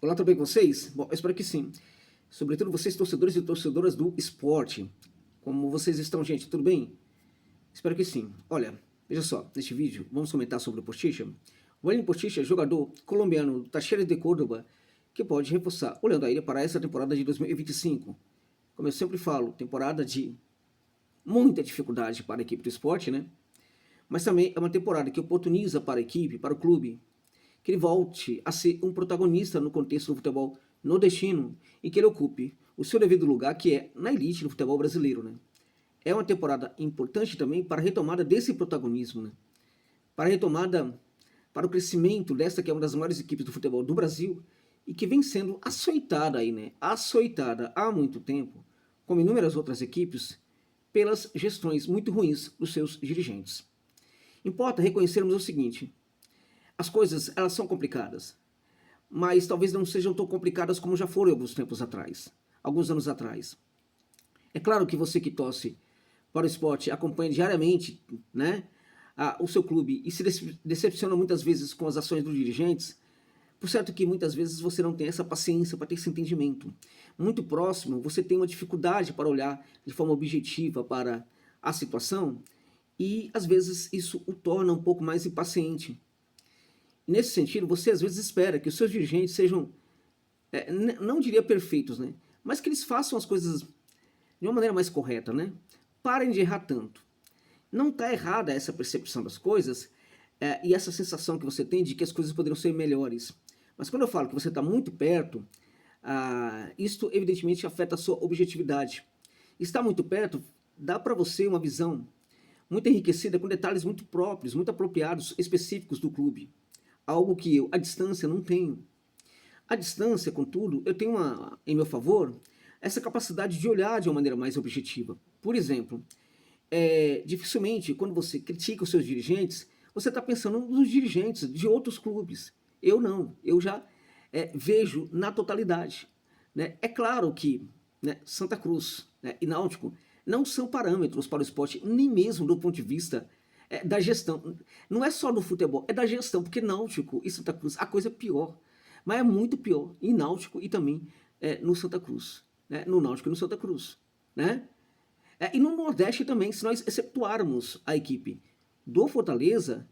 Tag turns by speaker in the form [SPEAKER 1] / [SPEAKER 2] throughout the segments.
[SPEAKER 1] Olá, tudo bem com vocês? Bom, eu espero que sim. Sobretudo vocês, torcedores e torcedoras do esporte. Como vocês estão, gente? Tudo bem? Espero que sim. Olha, veja só, neste vídeo vamos comentar sobre o Posticha. O William Posticha é jogador colombiano do Talleres de Córdoba, que pode reforçar o Leão da Ilha para essa temporada de 2025. Como eu sempre falo, temporada de muita dificuldade para a equipe do esporte, né? Mas também é uma temporada que oportuniza para a equipe, para o clube, que ele volte a ser um protagonista no contexto do futebol nordestino e que ele ocupe o seu devido lugar, que é na elite do futebol brasileiro, né? É uma temporada importante também para a retomada desse protagonismo, né? Para a retomada, para o crescimento desta que é uma das maiores equipes do futebol do Brasil e que vem sendo açoitada aí, né? Açoitada há muito tempo, como inúmeras outras equipes, pelas gestões muito ruins dos seus dirigentes. Importa reconhecermos o seguinte: as coisas, elas são complicadas, mas talvez não sejam tão complicadas como já foram alguns tempos atrás, alguns anos atrás. É claro que você que torce para o esporte, acompanha diariamente, né, o seu clube e se decepciona muitas vezes com as ações dos dirigentes, por certo que muitas vezes você não tem essa paciência para ter esse entendimento. Muito próximo, você tem uma dificuldade para olhar de forma objetiva para a situação e às vezes isso o torna um pouco mais impaciente. Nesse sentido, você às vezes espera que os seus dirigentes sejam, não diria perfeitos, né? Mas que eles façam as coisas de uma maneira mais correta, né? Parem de errar tanto. Não está errada essa percepção das coisas e essa sensação que você tem de que as coisas poderiam ser melhores. Mas quando eu falo que você está muito perto, isto evidentemente afeta a sua objetividade. Estar muito perto dá para você uma visão muito enriquecida com detalhes muito próprios, muito apropriados, específicos do clube. Algo que eu, à distância, não tenho. À distância, contudo, eu tenho em meu favor essa capacidade de olhar de uma maneira mais objetiva. Por exemplo, dificilmente, quando você critica os seus dirigentes, você está pensando nos dirigentes de outros clubes. Eu não, eu já vejo na totalidade. Né? É claro que, né, Santa Cruz, né, e Náutico não são parâmetros para o esporte, nem mesmo do ponto de vista da gestão. Não é só do futebol, é da gestão, porque Náutico e Santa Cruz, a coisa é pior. Mas é muito pior em Náutico e também no Santa Cruz. Né? No Náutico e no Santa Cruz. Né? E no Nordeste também, se nós excetuarmos a equipe do Fortaleza,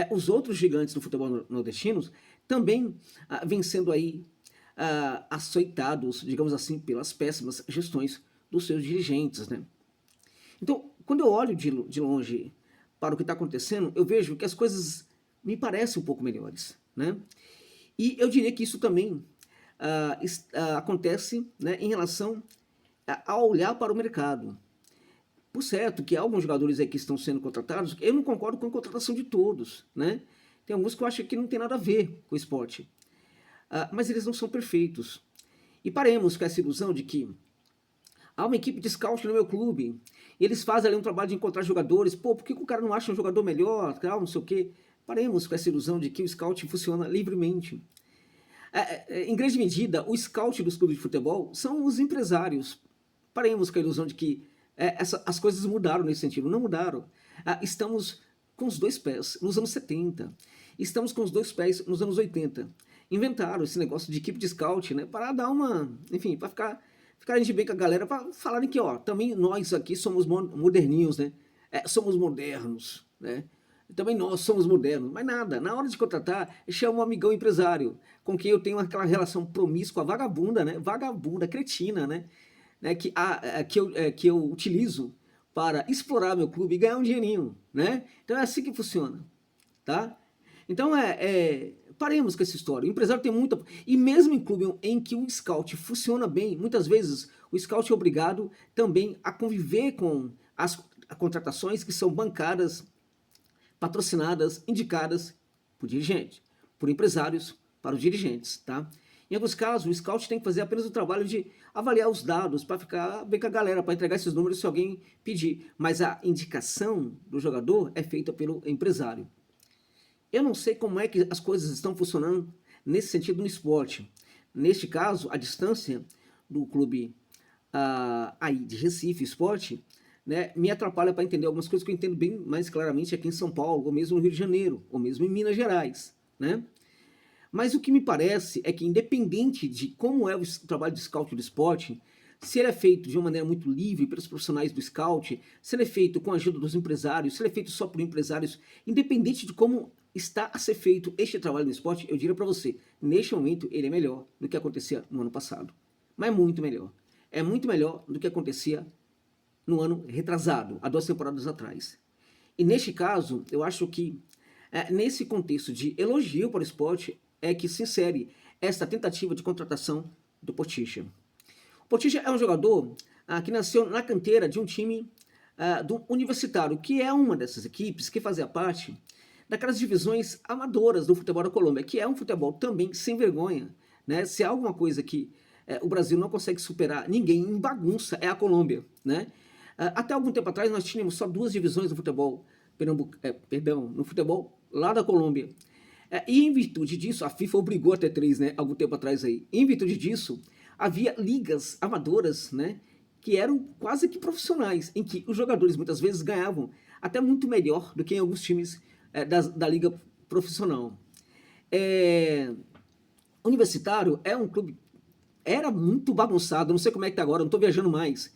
[SPEAKER 1] os outros gigantes do futebol nordestinos também vêm sendo aí açoitados, digamos assim, pelas péssimas gestões dos seus dirigentes. Né? Então, quando eu olho de longe para o que está acontecendo, eu vejo que as coisas me parecem um pouco melhores. Né? E eu diria que isso também acontece, né, em relação a olhar para o mercado. Por certo que há alguns jogadores aí que estão sendo contratados, eu não concordo com a contratação de todos. Né? Tem alguns que eu acho que não tem nada a ver com o esporte. Mas eles não são perfeitos. E paremos com essa ilusão de que há uma equipe de scout no meu clube, e eles fazem ali um trabalho de encontrar jogadores. Pô, por que o cara não acha um jogador melhor, tal, não sei o quê? Paremos com essa ilusão de que o scout funciona livremente. Em grande medida, o scout dos clubes de futebol são os empresários. Paremos com a ilusão de que as coisas mudaram nesse sentido. Não mudaram. Estamos com os dois pés nos anos 70. Estamos com os dois pés nos anos 80. Inventaram esse negócio de equipe de scout, né, para dar uma... Enfim, para ficarem de bem com a galera, para falarem que, ó, também nós aqui somos moderninhos, né? Somos modernos, né? Também nós somos modernos, mas nada. Na hora de contratar, chama um amigão empresário, com quem eu tenho aquela relação promíscua, vagabunda, né? Vagabunda, cretina, né? Que eu utilizo para explorar meu clube e ganhar um dinheirinho, né? Então é assim que funciona, tá? Então paremos com essa história. O empresário tem muita... E mesmo em clube em que o scout funciona bem, muitas vezes o scout é obrigado também a conviver com as contratações que são bancadas, patrocinadas, indicadas por dirigente, por empresários para os dirigentes, tá? Em alguns casos, o scout tem que fazer apenas o trabalho de avaliar os dados para ficar bem com a galera, para entregar esses números se alguém pedir. Mas a indicação do jogador é feita pelo empresário. Eu não sei como é que as coisas estão funcionando nesse sentido no esporte. Neste caso, a distância do clube aí de Recife Esporte, né, me atrapalha para entender algumas coisas que eu entendo bem mais claramente aqui em São Paulo, ou mesmo no Rio de Janeiro, ou mesmo em Minas Gerais. Né? Mas o que me parece é que, independente de como é o trabalho de scout do esporte, se ele é feito de uma maneira muito livre pelos profissionais do scout, se ele é feito com a ajuda dos empresários, se ele é feito só por empresários, independente de como está a ser feito este trabalho no esporte, eu diria para você, neste momento ele é melhor do que acontecia no ano passado. Mas muito melhor. É muito melhor do que acontecia no ano retrasado, há 2 temporadas atrás. E neste caso, eu acho que nesse contexto de elogio para o esporte é que se insere esta tentativa de contratação do Potisha. O Potisha é um jogador que nasceu na canteira de um time do Universitário, que é uma dessas equipes que fazia parte daquelas divisões amadoras do futebol da Colômbia, que é um futebol também sem vergonha, né? Se há alguma coisa que o Brasil não consegue superar ninguém em bagunça, é a Colômbia, né? Até algum tempo atrás nós tínhamos só 2 divisões do futebol, no futebol lá da Colômbia. E em virtude disso, a FIFA obrigou a ter 3, né, algum tempo atrás aí. Em virtude disso, havia ligas amadoras, né, que eram quase que profissionais, em que os jogadores muitas vezes ganhavam até muito melhor do que em alguns times da liga profissional. Universitário é um clube, era muito bagunçado, não sei como é que tá agora, não estou viajando mais.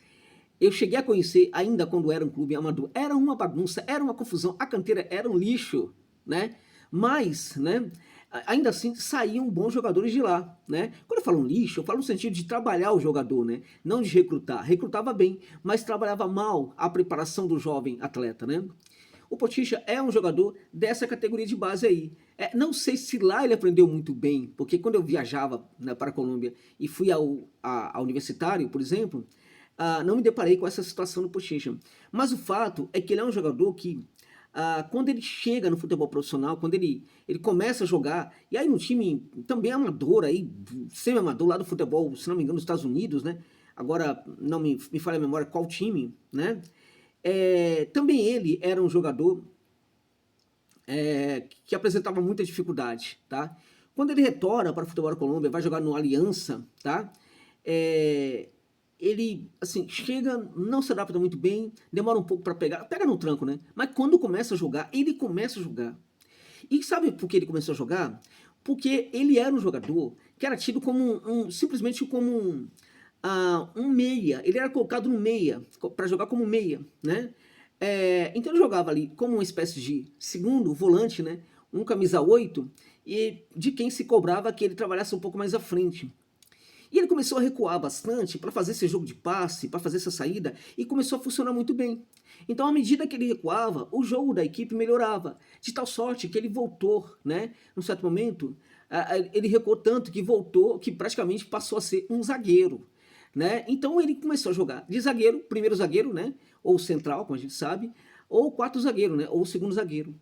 [SPEAKER 1] Eu cheguei a conhecer ainda quando era um clube amador. Era uma bagunça, era uma confusão, a canteira era um lixo, né? Mas, né, ainda assim saíam bons jogadores de lá, né? Quando eu falo um lixo, eu falo no sentido de trabalhar o jogador, né? Não de recrutar. Recrutava bem, mas trabalhava mal a preparação do jovem atleta, né? O Potisha é um jogador dessa categoria de base aí. Não sei se lá ele aprendeu muito bem, porque quando eu viajava, né, para a Colômbia e fui ao Universitário, por exemplo, não me deparei com essa situação no Potisha. Mas o fato é que ele é um jogador que, quando ele chega no futebol profissional, quando ele começa a jogar, e aí no time também amador, aí, semi-amador lá do futebol, se não me engano, dos Estados Unidos, né? Agora não me falha a memória qual time, né? Também ele era um jogador que apresentava muita dificuldade, tá? Quando ele retorna para o futebol da Colômbia, vai jogar no Aliança, tá? Ele, assim, chega, não se adapta muito bem, demora um pouco para pega no tranco, né? Mas quando começa a jogar, ele começa a jogar. E sabe por que ele começou a jogar? Porque ele era um jogador que era tido como simplesmente como um meia. Ele era colocado no meia, para jogar como meia, né? Então ele jogava ali como uma espécie de segundo volante, né? Um camisa 8, e de quem se cobrava que ele trabalhasse um pouco mais à frente. E ele começou a recuar bastante para fazer esse jogo de passe, para fazer essa saída, e começou a funcionar muito bem. Então, à medida que ele recuava, o jogo da equipe melhorava, de tal sorte que ele voltou, né? Num certo momento, ele recuou tanto que voltou, que praticamente passou a ser um zagueiro, né? Então ele começou a jogar de zagueiro, primeiro zagueiro, né? Ou central, como a gente sabe, ou quarto zagueiro, né? Ou segundo zagueiro.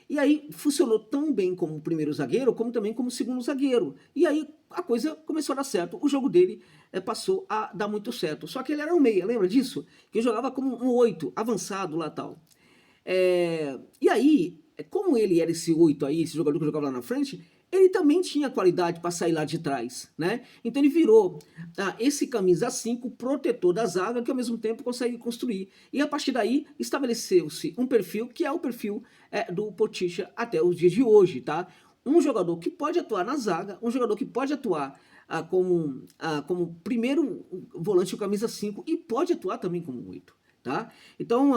[SPEAKER 1] E aí funcionou tão bem como o primeiro zagueiro, como também como o segundo zagueiro. E aí a coisa começou a dar certo. O jogo dele passou a dar muito certo. Só que ele era um meia, lembra disso? Que jogava como um 8, avançado lá tal. E aí, como ele era esse 8 aí, esse jogador que jogava lá na frente, ele também tinha qualidade para sair lá de trás, né? Então ele virou esse camisa 5 protetor da zaga que ao mesmo tempo consegue construir. E a partir daí estabeleceu-se um perfil que é o perfil do Potisha até os dias de hoje, tá? Um jogador que pode atuar na zaga, um jogador que pode atuar como primeiro volante, o camisa 5, e pode atuar também como 8, tá? Então,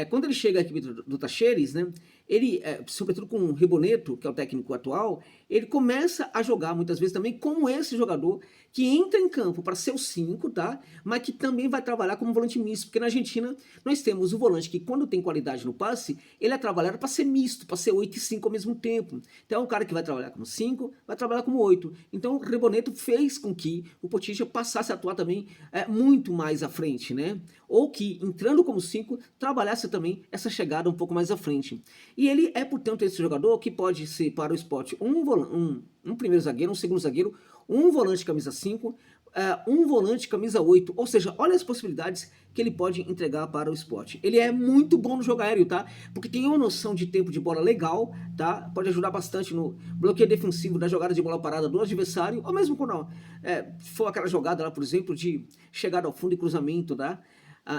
[SPEAKER 1] quando ele chega aqui do Tacheres, né, ele, sobretudo com o Reboneto, que é o técnico atual, ele começa a jogar muitas vezes também como esse jogador que entra em campo para ser o 5, tá? Mas que também vai trabalhar como volante misto, porque na Argentina nós temos o volante que, quando tem qualidade no passe, ele é trabalhado para ser misto, para ser 8 e 5 ao mesmo tempo. Então é um cara que vai trabalhar como 5, vai trabalhar como 8. Então o Reboneto fez com que o Potisha passasse a atuar também muito mais à frente, né? Ou que, entrando como 5, trabalhasse também essa chegada um pouco mais à frente. E ele é, portanto, esse jogador que pode ser para o esporte um primeiro zagueiro, um segundo zagueiro, um volante camisa 5, um volante camisa 8, ou seja, olha as possibilidades que ele pode entregar para o esporte. Ele é muito bom no jogo aéreo, tá? Porque tem uma noção de tempo de bola legal, tá? Pode ajudar bastante no bloqueio defensivo da jogada de bola parada do adversário, ou mesmo quando for aquela jogada lá, por exemplo, de chegada ao fundo e cruzamento, tá?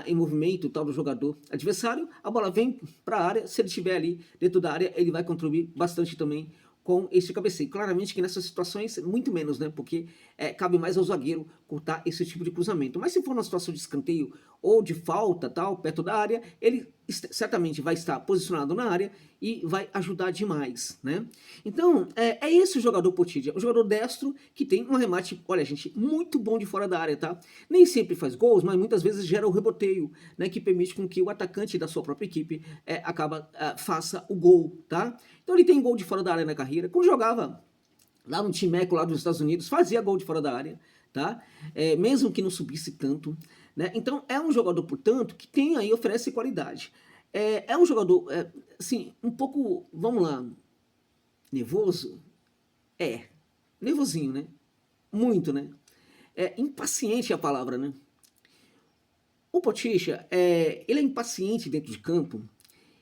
[SPEAKER 1] Em movimento tal do jogador adversário, a bola vem para a área, se ele estiver ali dentro da área, ele vai contribuir bastante também com este cabeceio. Claramente que nessas situações, muito menos, né? Porque cabe mais ao zagueiro cortar esse tipo de cruzamento. Mas se for uma situação de escanteio ou de falta, tal, perto da área, ele certamente vai estar posicionado na área e vai ajudar demais, né? Então, é esse o jogador Potilla, um jogador destro que tem um arremate, olha gente, muito bom de fora da área, tá? Nem sempre faz gols, mas muitas vezes gera o reboteio, né? Que permite com que o atacante da sua própria equipe faça o gol, tá? Então ele tem gol de fora da área na carreira. Quando jogava lá no Timeco, lá dos Estados Unidos, fazia gol de fora da área, tá? Mesmo que não subisse tanto, né? Então é um jogador, portanto, que tem aí, oferece qualidade. É um jogador, assim, um pouco, vamos lá, nervoso? Nervosinho, né? Muito, né? Impaciente é a palavra, né? O Potilla, ele é impaciente dentro de campo,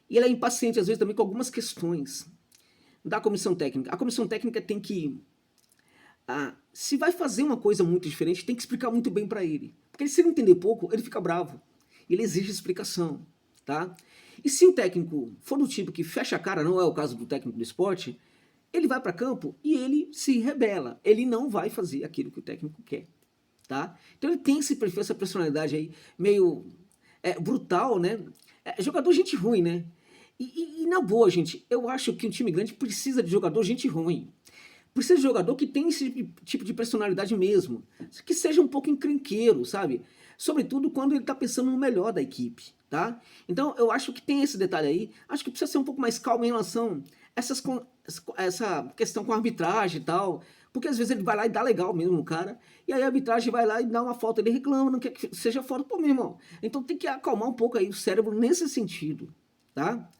[SPEAKER 1] e ele é impaciente às vezes também com algumas questões da comissão técnica. A comissão técnica tem que, se vai fazer uma coisa muito diferente, tem que explicar muito bem para ele. Porque se ele entender pouco, ele fica bravo. Ele exige explicação, tá? E se o técnico for do tipo que fecha a cara, não é o caso do técnico do esporte, ele vai para campo e ele se rebela. Ele não vai fazer aquilo que o técnico quer, tá? Então ele tem esse perfil, essa personalidade aí meio brutal, né? Jogador gente ruim, né? E na boa, gente, eu acho que um time grande precisa de jogador gente ruim. Precisa de jogador que tem esse tipo de personalidade mesmo. Que seja um pouco encrenqueiro, sabe? Sobretudo quando ele tá pensando no melhor da equipe, tá? Então eu acho que tem esse detalhe aí. Acho que precisa ser um pouco mais calmo em relação a essa questão com a arbitragem e tal. Porque às vezes ele vai lá e dá legal mesmo no cara. E aí a arbitragem vai lá e dá uma falta. Ele reclama, não quer que seja falta. Pô, meu irmão. Então tem que acalmar um pouco aí o cérebro nesse sentido, tá?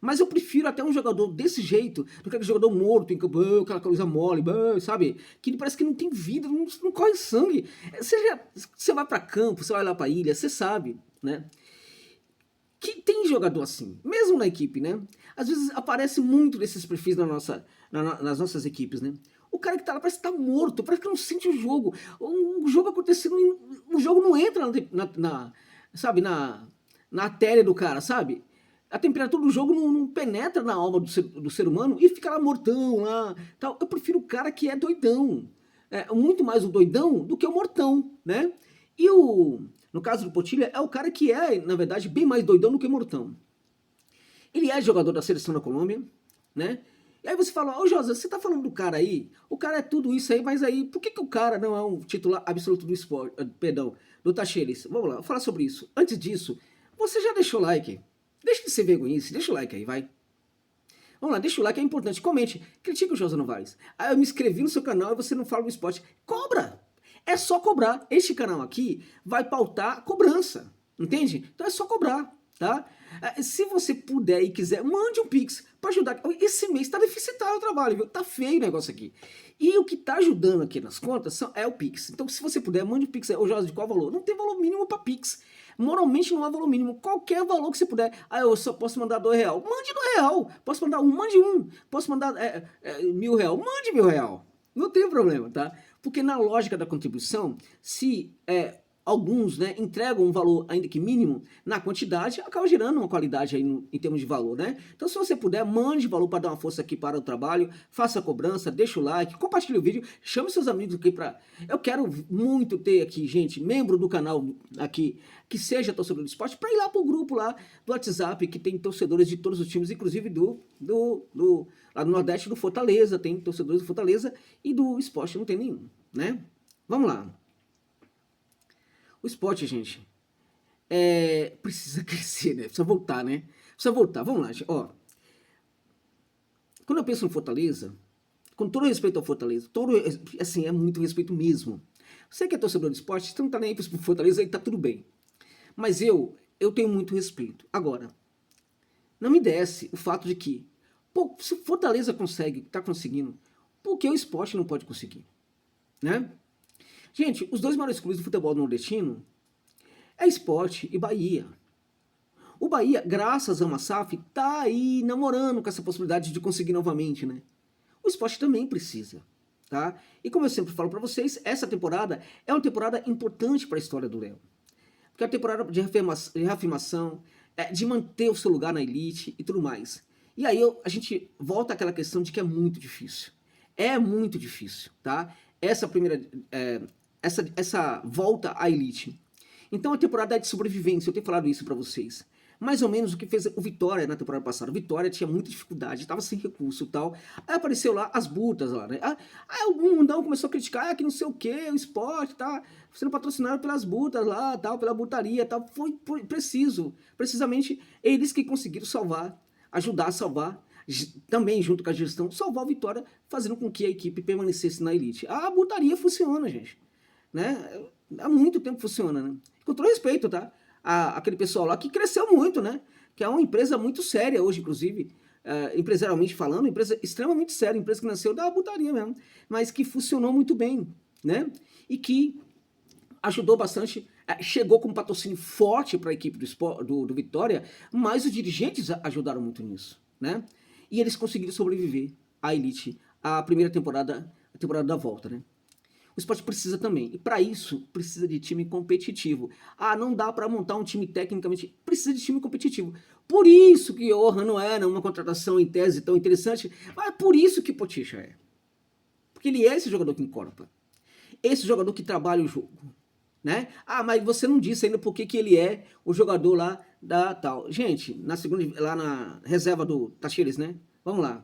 [SPEAKER 1] Mas eu prefiro até um jogador desse jeito do que aquele jogador morto, em campo, aquela coisa mole, sabe? Que parece que não tem vida, não corre sangue. Você vai para campo, você vai lá para ilha, você sabe, né? Que tem jogador assim, mesmo na equipe, né? Às vezes aparece muito desses perfis nas nossas equipes, né? O cara que tá lá parece que tá morto, parece que não sente o jogo. O jogo acontecendo, o jogo não entra sabe, na artéria do cara, sabe? A temperatura do jogo não penetra na alma do ser humano e fica lá mortão, lá, tal. Eu prefiro o cara que é doidão. Muito mais o doidão do que o mortão, né? E no caso do Potilla, é o cara que é, na verdade, bem mais doidão do que mortão. Ele é jogador da seleção da Colômbia, né? E aí você fala, ô Josa, você tá falando do cara aí? O cara é tudo isso aí, mas aí, por que o cara não é um titular absoluto do esporte, perdão, do Tacheres? Vamos lá, vou falar sobre isso. Antes disso, você já deixou o like? Deixa de ser vergonhice, deixa o like aí, vai. Vamos lá, deixa o like, é importante. Comente, critique o Josa Novaes. Aí eu me inscrevi no seu canal e você não fala do esporte. Cobra! É só cobrar. Este canal aqui vai pautar cobrança, entende? Então é só cobrar, tá? Se você puder e quiser, mande um Pix para ajudar. Esse mês tá deficitário o trabalho, viu? Tá feio o negócio aqui. E o que tá ajudando aqui nas contas é o Pix. Então se você puder, mande um Pix aí. Ô Josa, de qual valor? Não tem valor mínimo para Pix. Moralmente não há valor mínimo. Qualquer valor que você puder. Eu só posso mandar R$2. Mande R$2. Posso mandar mande um. Posso mandar R$1.000. Mande R$1.000. Não tem problema, tá? Porque na lógica da contribuição, se alguns, né, entregam um valor ainda que mínimo na quantidade, acaba gerando uma qualidade aí em termos de valor, né? Então se você puder, mande valor para dar uma força aqui para o trabalho, faça a cobrança, deixa o like, compartilhe o vídeo, chame seus amigos aqui para... Eu quero muito ter aqui, gente, membro do canal aqui, que seja torcedor do esporte, para ir lá pro grupo lá do WhatsApp, que tem torcedores de todos os times, inclusive lá no Nordeste do Fortaleza, tem torcedores do Fortaleza, e do esporte não tem nenhum, né? Vamos lá. O esporte, gente, precisa crescer, né? Precisa voltar, né? Precisa voltar. Vamos lá, gente. Ó, quando eu penso no Fortaleza, com todo respeito ao Fortaleza, assim, é muito respeito mesmo. Você que é torcedor de esporte, você não tá nem aí pro Fortaleza, aí tá tudo bem. Mas eu tenho muito respeito. Agora, não me desce o fato de que, pô, se o Fortaleza tá conseguindo, por que o esporte não pode conseguir? Né? Gente, os dois maiores clubes do futebol nordestino é Sport e Bahia. O Bahia, graças a uma SAF, tá aí namorando com essa possibilidade de conseguir novamente, né? O Sport também precisa, tá? E como eu sempre falo para vocês, essa temporada é uma temporada importante para a história do Leão. Porque é uma temporada de reafirmação, de manter o seu lugar na elite e tudo mais. E aí a gente volta àquela questão de que é muito difícil. É muito difícil, tá? Essa primeira, essa volta à elite. Então a temporada é de sobrevivência, eu tenho falado isso pra vocês. Mais ou menos o que fez o Vitória na temporada passada. O Vitória tinha muita dificuldade, estava sem recurso e tal. Aí apareceu lá as butas lá, né? Aí o mundão começou a criticar que não sei o que, o esporte tá sendo patrocinado pelas butas lá, tal, pela butaria, tal. Foi precisamente eles que conseguiram salvar, ajudar a salvar, também junto com a gestão, salvar o Vitória, fazendo com que a equipe permanecesse na elite. A butaria funciona, gente, né? Há muito tempo funciona, né? Com todo respeito, tá? Aquele pessoal lá que cresceu muito, né? Que é uma empresa muito séria hoje, inclusive, empresarialmente falando, empresa extremamente séria, empresa que nasceu da butaria mesmo, mas que funcionou muito bem, né? E que ajudou bastante, chegou com um patrocínio forte para a equipe do Vitória, mas os dirigentes ajudaram muito nisso, né? E eles conseguiram sobreviver à elite, à primeira temporada, a temporada da volta, né? O esporte precisa também. E para isso, precisa de time competitivo. Não dá para montar um time tecnicamente. Precisa de time competitivo. Por isso que Johan não era uma contratação em tese tão interessante. Mas é por isso que Potisha é. Porque ele é esse jogador que encorpa. Esse jogador que trabalha o jogo. Né? Mas você não disse ainda por que ele é o jogador lá da tal. Gente, na segunda, lá na reserva do Tacheres, né? Vamos lá.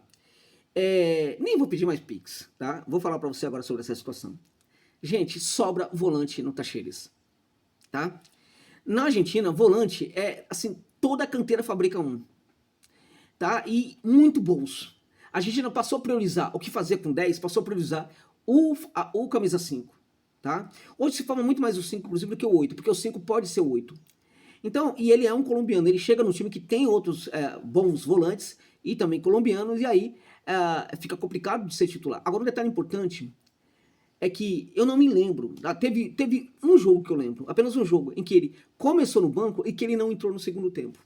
[SPEAKER 1] Nem vou pedir mais pix, tá? Vou falar para você agora sobre essa situação. Gente, sobra volante no Tacheres, tá? Na Argentina, volante é, assim, toda a canteira fabrica um, tá? E muito bons. A Argentina passou a priorizar o que fazer com 10, passou a priorizar o camisa 5, tá? Hoje se fala muito mais o 5, inclusive, do que o 8, porque o 5 pode ser o 8. Então, e ele é um colombiano, ele chega no time que tem outros bons volantes e também colombianos, e aí fica complicado de ser titular. Agora, um detalhe importante é que eu não me lembro, teve um jogo que eu lembro, apenas um jogo, em que ele começou no banco e que ele não entrou no segundo tempo,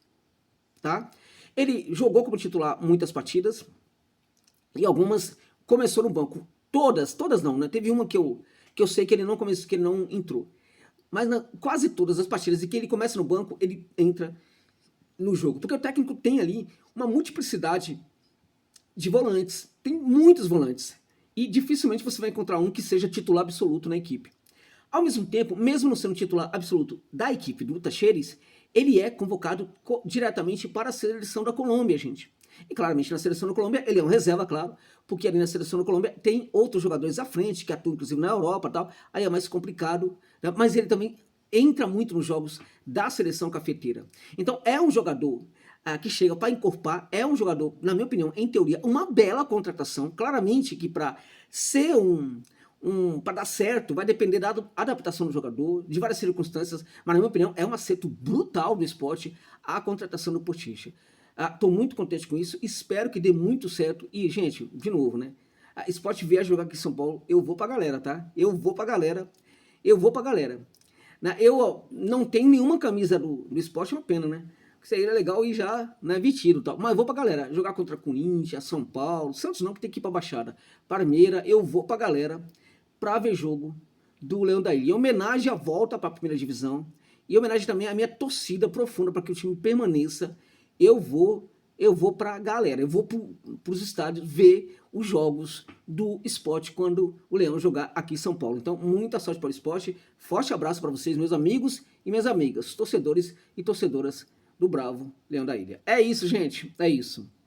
[SPEAKER 1] tá? Ele jogou como titular muitas partidas e algumas começou no banco, todas não, né? Teve uma que eu sei que ele não começou, que ele não entrou, mas quase todas as partidas em que ele começa no banco, ele entra no jogo, porque o técnico tem ali uma multiplicidade de volantes, tem muitos volantes, e dificilmente você vai encontrar um que seja titular absoluto na equipe. Ao mesmo tempo, mesmo não sendo titular absoluto da equipe do Tacheres, ele é convocado diretamente para a seleção da Colômbia, gente. E claramente na seleção da Colômbia ele é um reserva, claro, porque ali na seleção da Colômbia tem outros jogadores à frente, que atuam inclusive na Europa e tal, aí é mais complicado, né? Mas ele também entra muito nos jogos da seleção cafeteira. Então é um jogador que chega para encorpar, é um jogador, na minha opinião, em teoria, uma bela contratação, claramente que para ser para dar certo, vai depender da adaptação do jogador, de várias circunstâncias, mas na minha opinião é um acerto brutal do esporte a contratação do Potisha. Tô muito contente com isso, espero que dê muito certo, e gente, de novo, né, Sport vier jogar aqui em São Paulo, eu vou pra galera, tá? Eu vou pra galera. Eu não tenho nenhuma camisa do Sport, é uma pena, né? Seria legal ir já, né, vestido e tal. Mas eu vou pra galera. Jogar contra Corinthians, São Paulo, Santos não, que tem que ir pra Baixada. Parmeira, eu vou pra galera pra ver jogo do Leão da Ilha. Em homenagem à volta pra primeira divisão. E em homenagem também à minha torcida profunda para que o time permaneça. Eu vou pra galera. Eu vou pros estádios ver os jogos do Sport quando o Leão jogar aqui em São Paulo. Então, muita sorte para o Sport. Forte abraço para vocês, meus amigos e minhas amigas, torcedores e torcedoras do Bravo Leão da Ilha. É isso, gente. É isso.